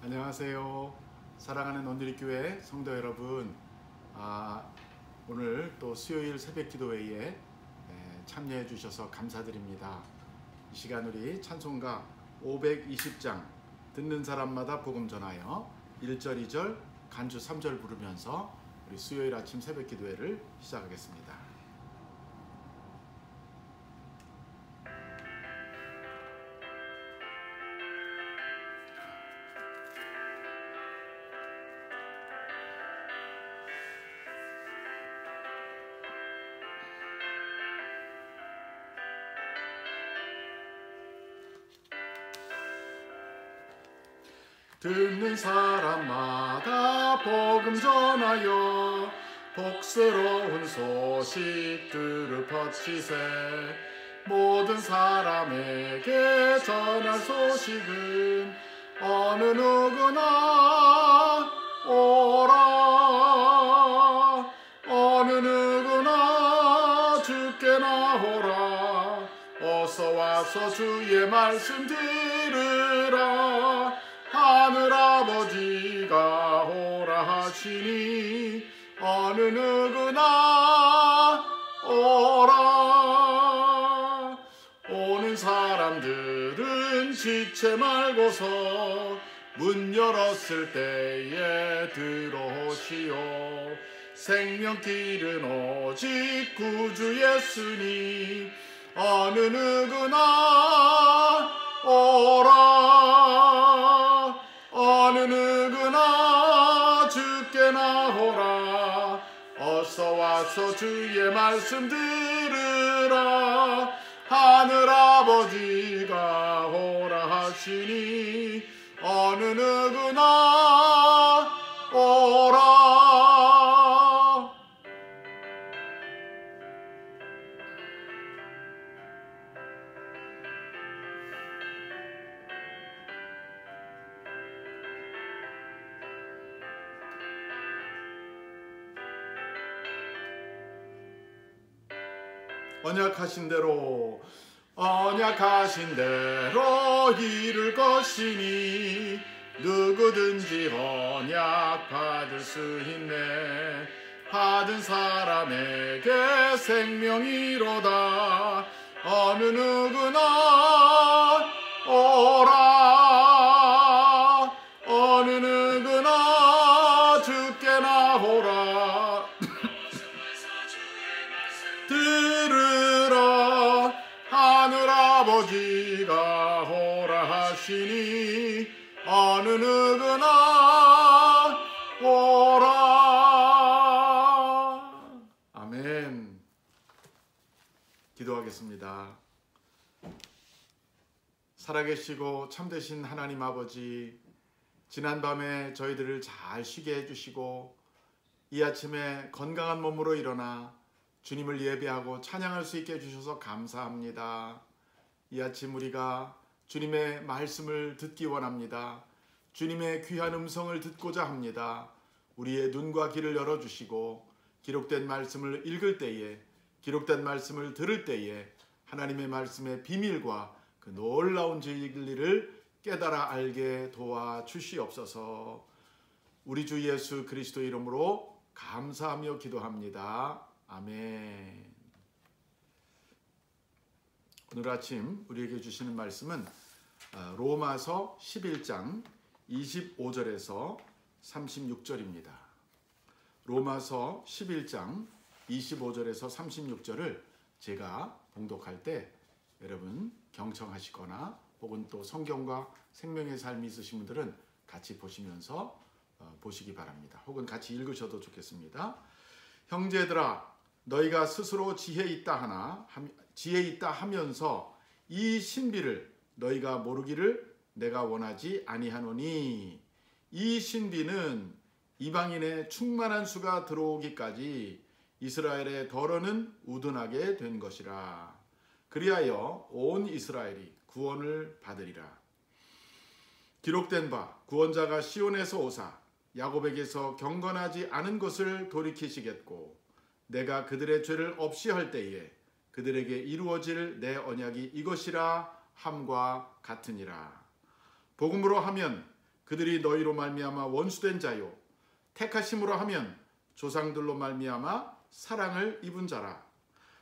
안녕하세요. 사랑하는 온누리교회 성도 여러분, 오늘 또 수요일 새벽 기도회에 참여해 주셔서 감사드립니다. 이 시간 우리 찬송가 520장 듣는 사람마다 복음 전하여 1절 2절 간주 3절 부르면서 우리 수요일 아침 새벽 기도회를 시작하겠습니다. 듣는 사람마다 복음 전하여 복스러운 소식들을 퍼치세. 모든 사람에게 전할 소식은 어느 누구나 오라. 어느 누구나 주께 나오라. 어서 와서 주의 말씀 들으라. 하늘아버지가 오라 하시니 어느 누구나 오라. 오는 사람들은 지체 말고서 문 열었을 때에 들어오시오. 생명길은 오직 구주 예수니 어느 누구나 오라. 어느 누구나 주께 나오라. 어서 와서 주의 말씀 들으라. 하늘아버지가 오라 하시니 어느 누구나 오라. 언약하신 대로 이룰 것이니 누구든지 언약 받을 수 있네. 받은 사람에게 생명이로다. 어느 누구나 오라. 어느 누구나 주께 나오라. 들으라. 하늘아버지가 오라 하시니 어느 누구나 오라. 아멘. 기도하겠습니다. 살아계시고 참되신 하나님 아버지, 지난밤에 저희들을 잘 쉬게 해주시고 이 아침에 건강한 몸으로 일어나 주님을 예배하고 찬양할 수 있게 해주셔서 감사합니다. 이 아침 우리가 주님의 말씀을 듣기 원합니다. 주님의 귀한 음성을 듣고자 합니다. 우리의 눈과 귀를 열어주시고 기록된 말씀을 읽을 때에, 기록된 말씀을 들을 때에 하나님의 말씀의 비밀과 그 놀라운 진리를 깨달아 알게 도와주시옵소서. 우리 주 예수 그리스도 이름으로 감사하며 기도합니다. 아멘. 오늘 아침 우리에게 주시는 말씀은 로마서 11장 25절에서 36절입니다. 로마서 11장 25절에서 36절을 제가 봉독할 때 여러분 경청하시거나 혹은 또 성경과 생명의 삶이 있으신 분들은 같이 보시면서 보시기 바랍니다. 혹은 같이 읽으셔도 좋겠습니다. 형제들아, 너희가 스스로 지혜 있다 하면서 이 신비를 너희가 모르기를 내가 원하지 아니하노니, 이 신비는 이방인의 충만한 수가 들어오기까지 이스라엘의 덜어는 우둔하게 된 것이라. 그리하여 온 이스라엘이 구원을 받으리라. 기록된 바 구원자가 시온에서 오사 야곱에게서 경건하지 않은 것을 돌이키시겠고 내가 그들의 죄를 없이 할 때에 그들에게 이루어질 내 언약이 이것이라 함과 같으니라. 복음으로 하면 그들이 너희로 말미암아 원수된 자요 택하심으로 하면 조상들로 말미암아 사랑을 입은 자라.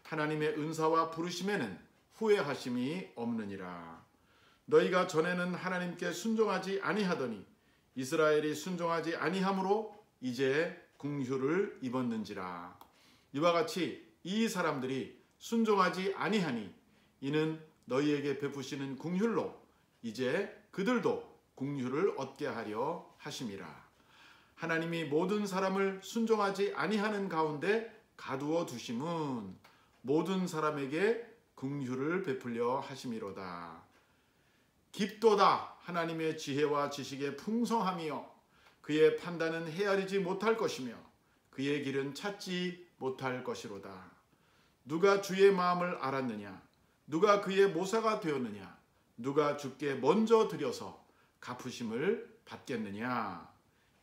하나님의 은사와 부르심에는 후회하심이 없느니라. 너희가 전에는 하나님께 순종하지 아니하더니 이스라엘이 순종하지 아니함으로 이제 긍휼을 입었는지라. 이와 같이 이 사람들이 순종하지 아니하니 이는 너희에게 베푸시는 긍휼로 이제 그들도 긍휼을 얻게 하려 하심이라. 하나님이 모든 사람을 순종하지 아니하는 가운데 가두어 두심은 모든 사람에게 긍휼을 베풀려 하심이로다. 깊도다 하나님의 지혜와 지식의 풍성함이요 그의 판단은 헤아리지 못할 것이며 그의 길은 찾지 못할 것이로다. 누가 주의 마음을 알았느냐? 누가 그의 모사가 되었느냐? 누가 주께 먼저 드려서 갚으심을 받겠느냐?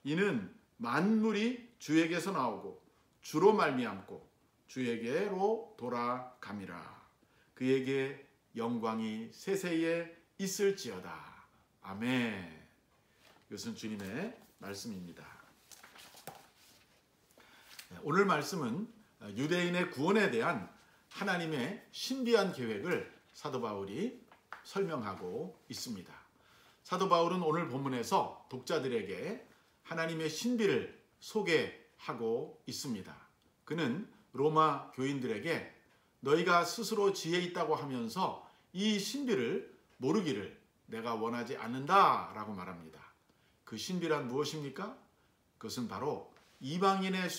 이는 만물이 주에게서 나오고 주로 말미암고 주에게로 돌아감이라. 그에게 영광이 세세에 있을지어다. 아멘. 이것은 주님의 말씀입니다. 오늘 말씀은 유대인의 구원에 대한 하나님의 신비한 계획을 사도 바울이 설명하고 있습니다. 사도 바울은 오늘 본문에서 독자들에게 하나님의 신비를 소개하고 있습니다. 그는 로마 교인들에게 너희가 스스로 지혜 있다고 하면서 이 신비를 모르기를 내가 원하지 않는다라고 말합니다. 그 신비란 무엇입니까? 그것은 바로 이방인의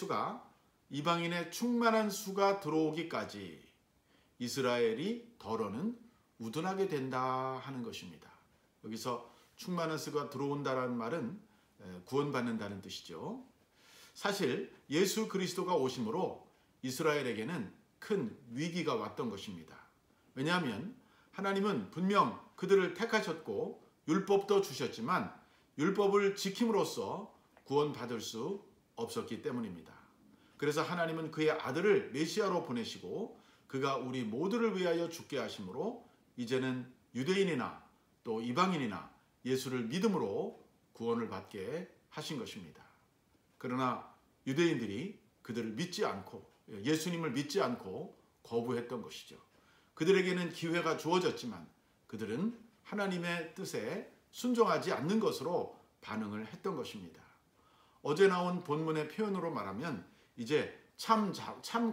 충만한 수가 들어오기까지 이스라엘이 더러는 우둔하게 된다 하는 것입니다. 여기서 충만한 수가 들어온다라는 말은 구원받는다는 뜻이죠. 사실 예수 그리스도가 오심으로 이스라엘에게는 큰 위기가 왔던 것입니다. 왜냐하면 하나님은 분명 그들을 택하셨고 율법도 주셨지만 율법을 지킴으로써 구원받을 수 없었기 때문입니다. 그래서 하나님은 그의 아들을 메시아로 보내시고 그가 우리 모두를 위하여 죽게 하심으로 이제는 유대인이나 또 이방인이나 예수를 믿음으로 구원을 받게 하신 것입니다. 그러나 유대인들이 그들을 믿지 않고 예수님을 믿지 않고 거부했던 것이죠. 그들에게는 기회가 주어졌지만 그들은 하나님의 뜻에 순종하지 않는 것으로 반응을 했던 것입니다. 어제 나온 본문의 표현으로 말하면 이제 참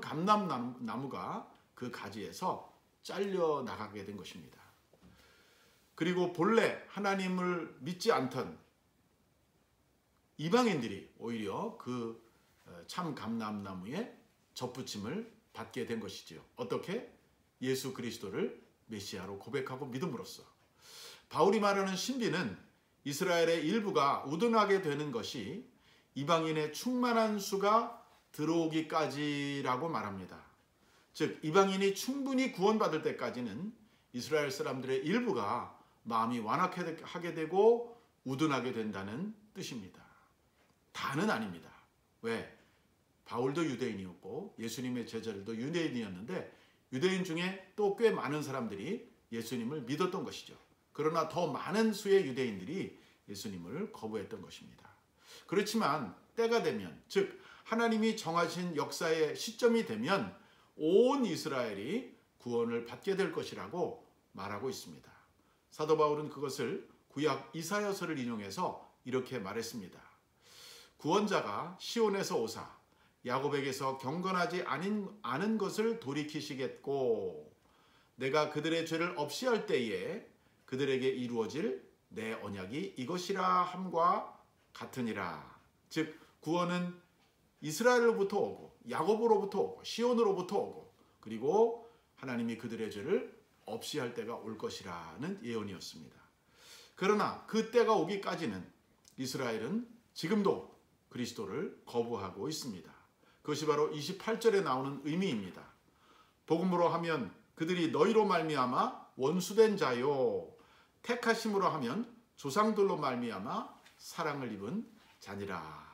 감람나무가 그 가지에서 잘려 나가게 된 것입니다. 그리고 본래 하나님을 믿지 않던 이방인들이 오히려 그 참 감람나무에 접붙임을 받게 된 것이지요. 어떻게? 예수 그리스도를 메시아로 고백하고 믿음으로써. 바울이 말하는 신비는 이스라엘의 일부가 우둔하게 되는 것이 이방인의 충만한 수가 들어오기까지라고 말합니다. 즉 이방인이 충분히 구원받을 때까지는 이스라엘 사람들의 일부가 마음이 완악하게 되고 우둔하게 된다는 뜻입니다. 다는 아닙니다. 왜? 바울도 유대인이었고 예수님의 제자들도 유대인이었는데 유대인 중에 또 꽤 많은 사람들이 예수님을 믿었던 것이죠. 그러나 더 많은 수의 유대인들이 예수님을 거부했던 것입니다. 그렇지만 때가 되면, 즉 하나님이 정하신 역사의 시점이 되면 온 이스라엘이 구원을 받게 될 것이라고 말하고 있습니다. 사도 바울은 그것을 구약 이사야서를 인용해서 이렇게 말했습니다. 구원자가 시온에서 오사 야곱에게서 경건하지 않은 것을 돌이키시겠고 내가 그들의 죄를 없이 할 때에 그들에게 이루어질 내 언약이 이것이라 함과 같으니라. 즉 구원은 이스라엘로부터 오고 야곱으로부터 오고 시온으로부터 오고 그리고 하나님이 그들의 죄를 없이 할 때가 올 것이라는 예언이었습니다. 그러나 그 때가 오기까지는 이스라엘은 지금도 그리스도를 거부하고 있습니다. 그것이 바로 28절에 나오는 의미입니다. 복음으로 하면 그들이 너희로 말미암아 원수된 자요 택하심으로 하면 조상들로 말미암아 사랑을 입은 자니라.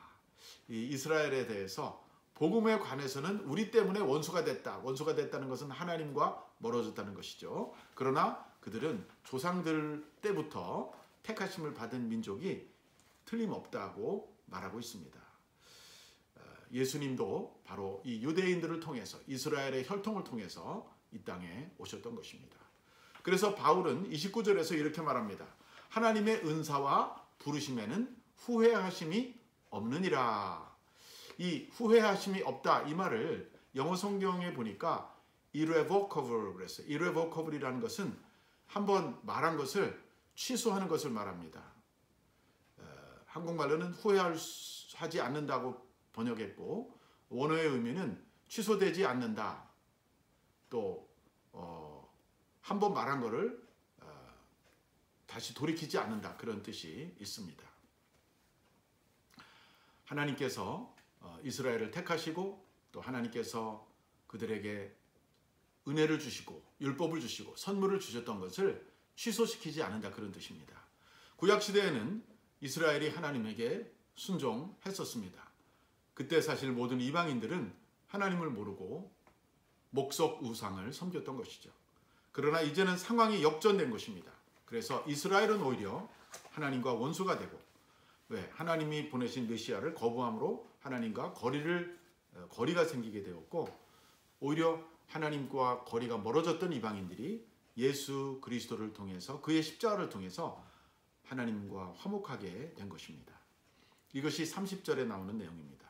이 이스라엘에 대해서 복음에 관해서는 우리 때문에 원수가 됐다. 원수가 됐다는 것은 하나님과 멀어졌다는 것이죠. 그러나 그들은 조상들 때부터 택하심을 받은 민족이 틀림없다고 말하고 있습니다. 예수님도 바로 이 유대인들을 통해서 이스라엘의 혈통을 통해서 이 땅에 오셨던 것입니다. 그래서 바울은 29절에서 이렇게 말합니다. 하나님의 은사와 부르심에는 후회하심이 없느니라. 이 후회하심이 없다 이 말을 영어 성경에 보니까 irrevocable 그랬어요. irrevocable이라는 것은 한번 말한 것을 취소하는 것을 말합니다. 한국말로는 후회하지 않는다고 번역했고 원어의 의미는 취소되지 않는다. 또 한 번 말한 것을 다시 돌이키지 않는다. 그런 뜻이 있습니다. 하나님께서 이스라엘을 택하시고 또 하나님께서 그들에게 은혜를 주시고 율법을 주시고 선물을 주셨던 것을 취소시키지 않는다. 그런 뜻입니다. 구약시대에는 이스라엘이 하나님에게 순종했었습니다. 그때 사실 모든 이방인들은 하나님을 모르고 목석 우상을 섬겼던 것이죠. 그러나 이제는 상황이 역전된 것입니다. 그래서 이스라엘은 오히려 하나님과 원수가 되고 왜? 하나님이 보내신 메시아를 거부함으로 하나님과 거리가 생기게 되었고 오히려 하나님과 거리가 멀어졌던 이방인들이 예수 그리스도를 통해서 그의 십자가를 통해서 하나님과 화목하게 된 것입니다. 이것이 30절에 나오는 내용입니다.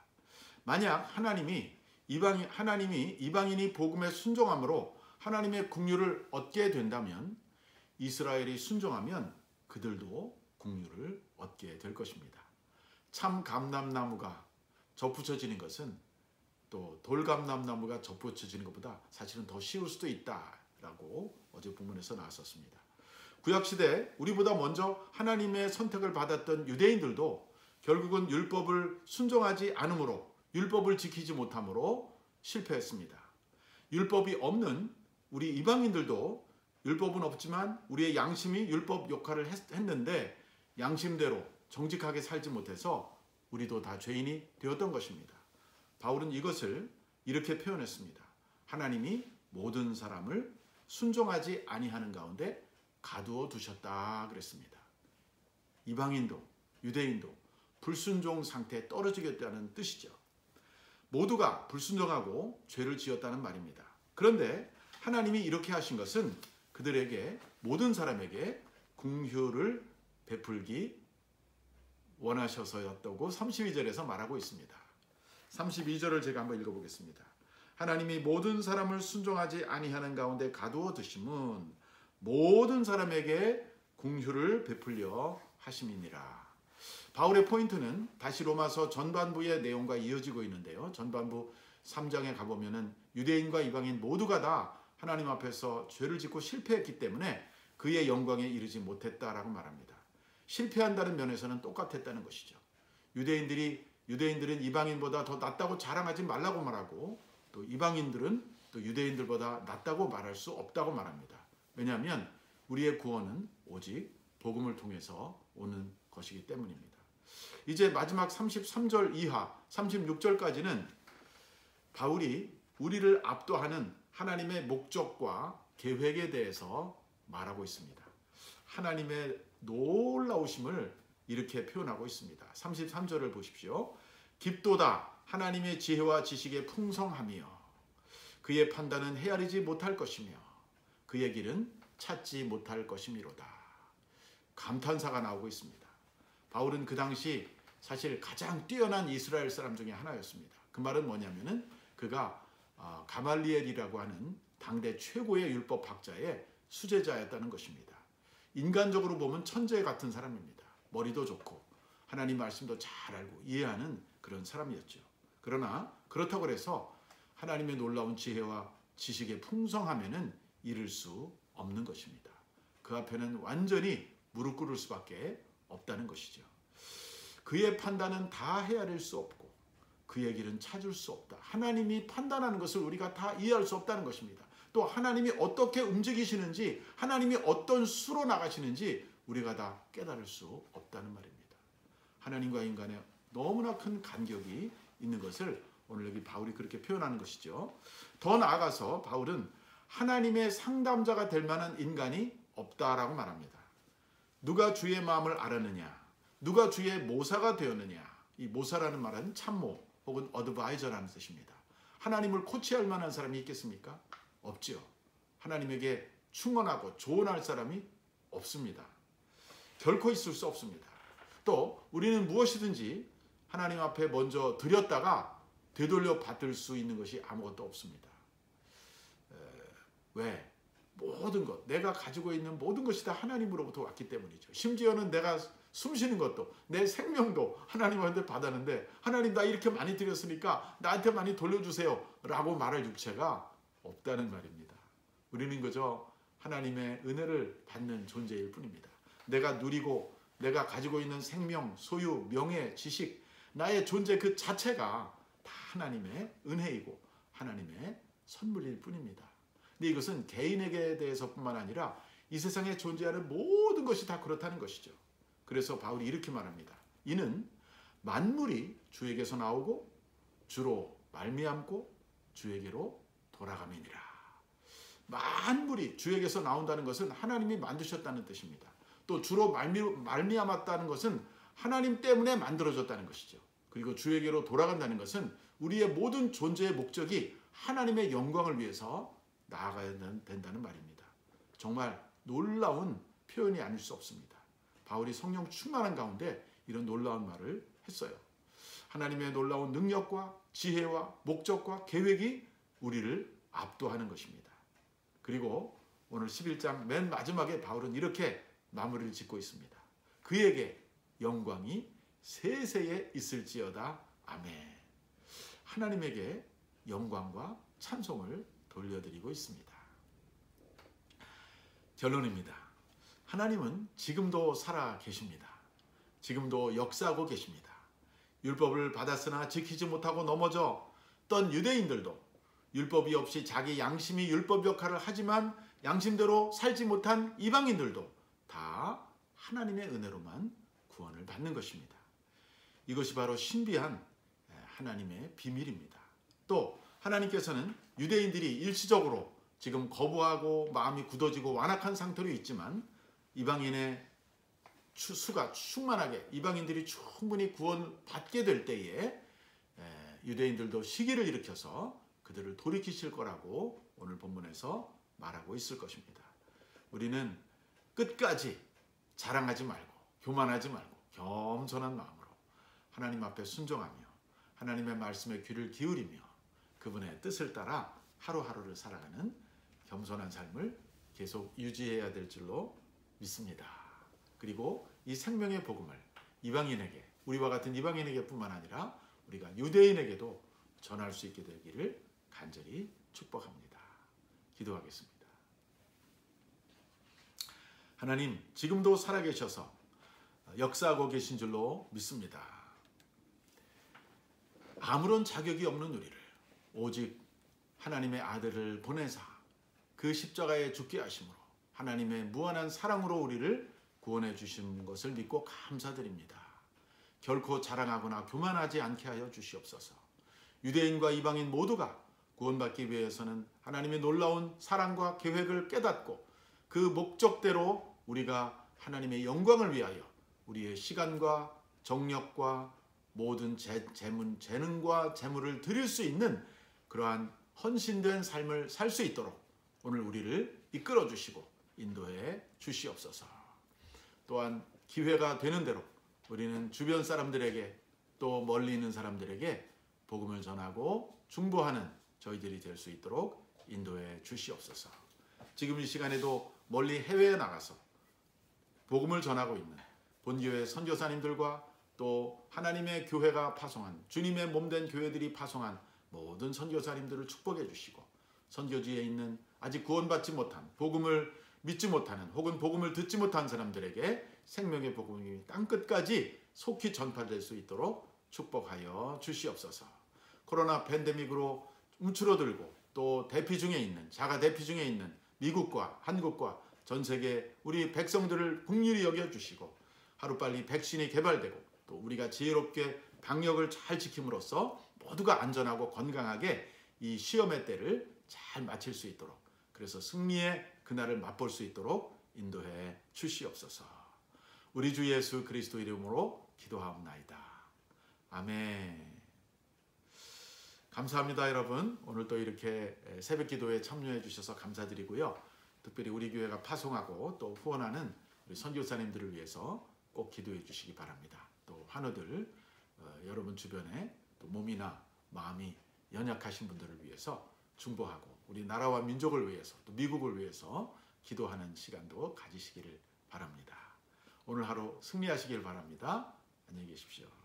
만약 하나님이 이방인이 복음에 순종함으로 하나님의 긍휼을 얻게 된다면 이스라엘이 순종하면 그들도 긍휼을 얻게 될 것입니다. 참 감람나무가 접붙여지는 것은 또 돌감람나무가 접붙여지는 것보다 사실은 더 쉬울 수도 있다라고 어제 본문에서 나왔었습니다. 구약시대 우리보다 먼저 하나님의 선택을 받았던 유대인들도 결국은 율법을 순종하지 않으므로 율법을 지키지 못함으로 실패했습니다. 율법이 없는 우리 이방인들도 율법은 없지만 우리의 양심이 율법 역할을 했는데 양심대로 정직하게 살지 못해서 우리도 다 죄인이 되었던 것입니다. 바울은 이것을 이렇게 표현했습니다. 하나님이 모든 사람을 순종하지 아니하는 가운데 가두어 두셨다 그랬습니다. 이방인도 유대인도 불순종 상태에 떨어지겠다는 뜻이죠. 모두가 불순종하고 죄를 지었다는 말입니다. 그런데 하나님이 이렇게 하신 것은 그들에게 모든 사람에게 긍휼을 베풀기 원하셔서였다고 32절에서 말하고 있습니다. 32절을 제가 한번 읽어보겠습니다. 하나님이 모든 사람을 순종하지 아니하는 가운데 가두어 두심은 모든 사람에게 긍휼을 베풀려 하심이니라. 바울의 포인트는 다시 로마서 전반부의 내용과 이어지고 있는데요. 전반부 3장에 가보면은 유대인과 이방인 모두가 다 하나님 앞에서 죄를 짓고 실패했기 때문에 그의 영광에 이르지 못했다라고 말합니다. 실패한다는 면에서는 똑같았다는 것이죠. 유대인들은 이방인보다 더 낫다고 자랑하지 말라고 말하고 또 이방인들은 또 유대인들보다 낫다고 말할 수 없다고 말합니다. 왜냐하면 우리의 구원은 오직 복음을 통해서 오는 것이기 때문입니다. 이제 마지막 33절 이하 36절까지는 바울이 우리를 압도하는 하나님의 목적과 계획에 대해서 말하고 있습니다. 하나님의 놀라우심을 이렇게 표현하고 있습니다. 33절을 보십시오. 깊도다 하나님의 지혜와 지식의 풍성함이여 그의 판단은 헤아리지 못할 것이며 그의 길은 찾지 못할 것이미로다. 감탄사가 나오고 있습니다. 바울은 그 당시 사실 가장 뛰어난 이스라엘 사람 중에 하나였습니다. 그 말은 뭐냐면은 그가 가말리엘이라고 하는 당대 최고의 율법학자의 수제자였다는 것입니다. 인간적으로 보면 천재 같은 사람입니다. 머리도 좋고 하나님 말씀도 잘 알고 이해하는 그런 사람이었죠. 그러나 그렇다고 해서 하나님의 놀라운 지혜와 지식의 풍성함에는 이를 수 없는 것입니다. 그 앞에는 완전히 무릎 꿇을 수밖에 없다는 것이죠. 그의 판단은 다 헤아릴 수 없고 그의 길은 찾을 수 없다. 하나님이 판단하는 것을 우리가 다 이해할 수 없다는 것입니다. 또 하나님이 어떻게 움직이시는지 하나님이 어떤 수로 나가시는지 우리가 다 깨달을 수 없다는 말입니다. 하나님과 인간의 너무나 큰 간격이 있는 것을 오늘 여기 바울이 그렇게 표현하는 것이죠. 더 나아가서 바울은 하나님의 상담자가 될 만한 인간이 없다라고 말합니다. 누가 주의 마음을 알았느냐? 누가 주의 모사가 되었느냐. 이 모사라는 말은 참모 혹은 어드바이저라는 뜻입니다. 하나님을 코치할 만한 사람이 있겠습니까? 없지요. 하나님에게 충원하고 조언할 사람이 없습니다. 결코 있을 수 없습니다. 또 우리는 무엇이든지 하나님 앞에 먼저 드렸다가 되돌려 받을 수 있는 것이 아무것도 없습니다. 왜? 모든 것, 내가 가지고 있는 모든 것이 다 하나님으로부터 왔기 때문이죠. 심지어는 내가 숨쉬는 것도, 내 생명도 하나님한테 받았는데 하나님 나 이렇게 많이 드렸으니까 나한테 많이 돌려주세요 라고 말할 육체가 없다는 말입니다. 우리는 그저 하나님의 은혜를 받는 존재일 뿐입니다. 내가 누리고 내가 가지고 있는 생명, 소유, 명예, 지식, 나의 존재 그 자체가 다 하나님의 은혜이고 하나님의 선물일 뿐입니다. 근데 이것은 개인에게 대해서뿐만 아니라 이 세상에 존재하는 모든 것이 다 그렇다는 것이죠. 그래서 바울이 이렇게 말합니다. 이는 만물이 주에게서 나오고 주로 말미암고 주에게로 돌아감이니라. 만물이 주에게서 나온다는 것은 하나님이 만드셨다는 뜻입니다. 또 주로 말미암았다는 것은 하나님 때문에 만들어졌다는 것이죠. 그리고 주에게로 돌아간다는 것은 우리의 모든 존재의 목적이 하나님의 영광을 위해서 나아가야 된다는 말입니다. 정말 놀라운 표현이 아닐 수 없습니다. 바울이 성령 충만한 가운데 이런 놀라운 말을 했어요. 하나님의 놀라운 능력과 지혜와 목적과 계획이 우리를 압도하는 것입니다. 그리고 오늘 11장 맨 마지막에 바울은 이렇게 마무리를 짓고 있습니다. 그에게 영광이 세세에 있을지어다. 아멘. 하나님에게 영광과 찬송을 돌려드리고 있습니다. 결론입니다. 하나님은 지금도 살아 계십니다. 지금도 역사하고 계십니다. 율법을 받았으나 지키지 못하고 넘어졌던 유대인들도 율법이 없이 자기 양심이 율법 역할을 하지만 양심대로 살지 못한 이방인들도 다 하나님의 은혜로만 구원을 받는 것입니다. 이것이 바로 신비한 하나님의 비밀입니다. 또 하나님께서는 유대인들이 일시적으로 지금 거부하고 마음이 굳어지고 완악한 상태로 있지만 이방인의 수가 충만하게 이방인들이 충분히 구원받게 될 때에 유대인들도 시기를 일으켜서 그들을 돌이키실 거라고 오늘 본문에서 말하고 있을 것입니다. 우리는 끝까지 자랑하지 말고 교만하지 말고 겸손한 마음으로 하나님 앞에 순종하며 하나님의 말씀에 귀를 기울이며 그분의 뜻을 따라 하루하루를 살아가는 겸손한 삶을 계속 유지해야 될 줄로 믿습니다. 그리고 이 생명의 복음을 이방인에게 우리와 같은 이방인에게 뿐만 아니라 우리가 유대인에게도 전할 수 있게 되기를 간절히 축복합니다. 기도하겠습니다. 하나님, 지금도 살아계셔서 역사하고 계신 줄로 믿습니다. 아무런 자격이 없는 우리를 오직 하나님의 아들을 보내사 그 십자가에 죽게 하심으로 하나님의 무한한 사랑으로 우리를 구원해 주신 것을 믿고 감사드립니다. 결코 자랑하거나 교만하지 않게 하여 주시옵소서. 유대인과 이방인 모두가 구원받기 위해서는 하나님의 놀라운 사랑과 계획을 깨닫고 그 목적대로 우리가 하나님의 영광을 위하여 우리의 시간과 정력과 모든 재능과 재물을 드릴 수 있는 그러한 헌신된 삶을 살 수 있도록 오늘 우리를 이끌어 주시고 인도해 주시옵소서. 또한 기회가 되는 대로 우리는 주변 사람들에게 또 멀리 있는 사람들에게 복음을 전하고 중보하는 저희들이 될 수 있도록 인도해 주시옵소서. 지금 이 시간에도 멀리 해외에 나가서 복음을 전하고 있는 본교회 선교사님들과 또 하나님의 교회가 파송한 주님의 몸된 교회들이 파송한 모든 선교사님들을 축복해 주시고 선교지에 있는 아직 구원받지 못한 복음을 믿지 못하는 혹은 복음을 듣지 못한 사람들에게 생명의 복음이 땅끝까지 속히 전파될 수 있도록 축복하여 주시옵소서. 코로나 팬데믹으로 움츠러들고 또 대피 중에 있는 자가 대피 중에 있는 미국과 한국과 전 세계 우리 백성들을 긍휼히 여겨주시고 하루빨리 백신이 개발되고 또 우리가 지혜롭게 방역을 잘 지킴으로써 모두가 안전하고 건강하게 이 시험의 때를 잘 마칠 수 있도록 그래서 승리의 그날을 맛볼 수 있도록 인도해 주시옵소서. 우리 주 예수 그리스도 이름으로 기도하옵나이다. 아멘. 감사합니다, 여러분. 오늘 또 이렇게 새벽 기도에 참여해 주셔서 감사드리고요. 특별히 우리 교회가 파송하고 또 후원하는 우리 선교사님들을 위해서 꼭 기도해 주시기 바랍니다. 또 환우들, 여러분 주변에 또 몸이나 마음이 연약하신 분들을 위해서 중보하고 우리 나라와 민족을 위해서 또 미국을 위해서 기도하는 시간도 가지시기를 바랍니다. 오늘 하루 승리하시길 바랍니다. 안녕히 계십시오.